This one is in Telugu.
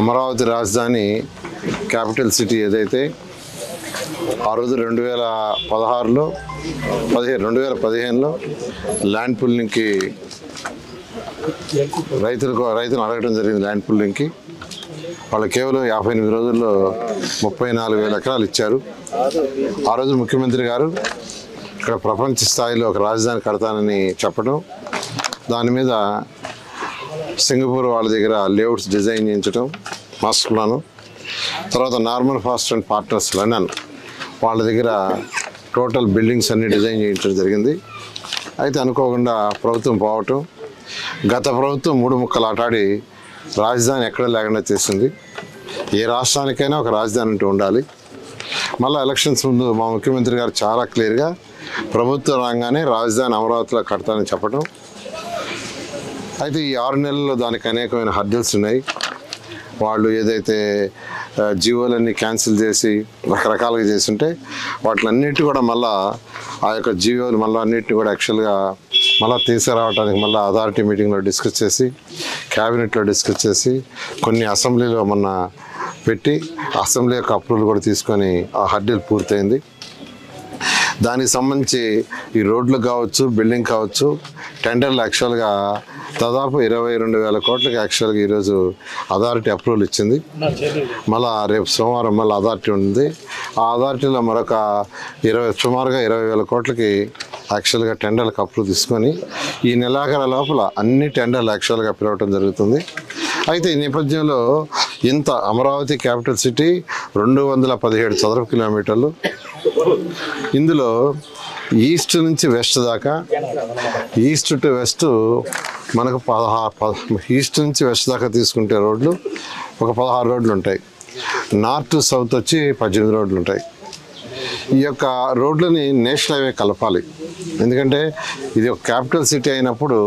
అమరావతి రాజధాని క్యాపిటల్ సిటీ ఏదైతే ఆ రోజు 2016లో 2015లో ల్యాండ్ పుల్లింగ్కి రైతులు అడగడం జరిగింది. ల్యాండ్ పుల్లింగ్కి వాళ్ళు కేవలం 58 రోజుల్లో 34,000 ఎకరాలు ఇచ్చారు. ఆ రోజు ముఖ్యమంత్రి గారు ఇక్కడ ప్రపంచ స్థాయిలో ఒక రాజధాని కడతానని చెప్పడం, దాని మీద సింగపూర్ వాళ్ళ దగ్గర లేఅవుట్స్ డిజైన్ చేయించడం, మాస్టర్ ప్లాను, తర్వాత Norman fast and partners London వాళ్ళ దగ్గర టోటల్ బిల్డింగ్స్ అన్ని డిజైన్ చేయించడం జరిగింది. అయితే అనుకోకుండా ప్రభుత్వం పోవటం, గత ప్రభుత్వం 3 ముక్కలు ఆటాడి రాజధాని ఎక్కడ లేకుండా చేసింది. ఏ రాష్ట్రానికైనా ఒక రాజధాని అంటూ ఉండాలి. మళ్ళీ ఎలక్షన్స్ ముందు మా ముఖ్యమంత్రి గారు చాలా క్లియర్గా ప్రభుత్వం రాగానే రాజధాని అమరావతిలో కడతానని చెప్పడం. అయితే ఈ 6 నెలల్లో దానికి అనేకమైన హర్డిల్స్ ఉన్నాయి. వాళ్ళు ఏదైతే జీవోలన్నీ క్యాన్సిల్ చేసి రకరకాలుగా చేస్తుంటే వాటిలన్నిటి కూడా మళ్ళీ ఆ యొక్క జీవోలు మళ్ళీ అన్నిటిని కూడా యాక్చువల్గా మళ్ళీ తీసుకురావడానికి మళ్ళీ అథారిటీ మీటింగ్లో డిస్కస్ చేసి, క్యాబినెట్లో డిస్కస్ చేసి, కొన్ని అసెంబ్లీలో మొన్న పెట్టి అసెంబ్లీ యొక్క అప్రూవల్ కూడా తీసుకొని ఆ హర్డిల్ పూర్తయింది. దానికి సంబంధించి ఈ రోడ్లు కావచ్చు, బిల్డింగ్ కావచ్చు, టెండర్లు యాక్చువల్గా దాదాపు 22,000 కోట్లకి యాక్చువల్గా ఈరోజు అథారిటీ అప్రూవల్ ఇచ్చింది. మళ్ళీ రేపు సోమవారం మళ్ళీ అథారిటీ ఉంది. ఆ అథారిటీలో మరొక సుమారుగా 20,000 కోట్లకి యాక్చువల్గా టెండర్లకు అప్రూవ్ తీసుకొని ఈ నెలాఖరు లోపల అన్ని టెండర్లు యాక్చువల్గా పిలవటం జరుగుతుంది. అయితే ఈ నేపథ్యంలో ఇంత అమరావతి క్యాపిటల్ సిటీ 217 చదరపు కిలోమీటర్లు, ఇందులో ఈస్ట్ నుంచి వెస్ట్ దాకా, ఈస్ట్ టు వెస్ట్ మనకు 16 ఈస్ట్ నుంచి వెస్ట్ దాకా తీసుకుంటే రోడ్లు ఒక 16 రోడ్లు ఉంటాయి. నార్త్ టు సౌత్ వచ్చి 18 రోడ్లు ఉంటాయి. ఈ యొక్క రోడ్లని నేషనల్ హైవే కలపాలి. ఎందుకంటే ఇది ఒక క్యాపిటల్ సిటీ అయినప్పుడు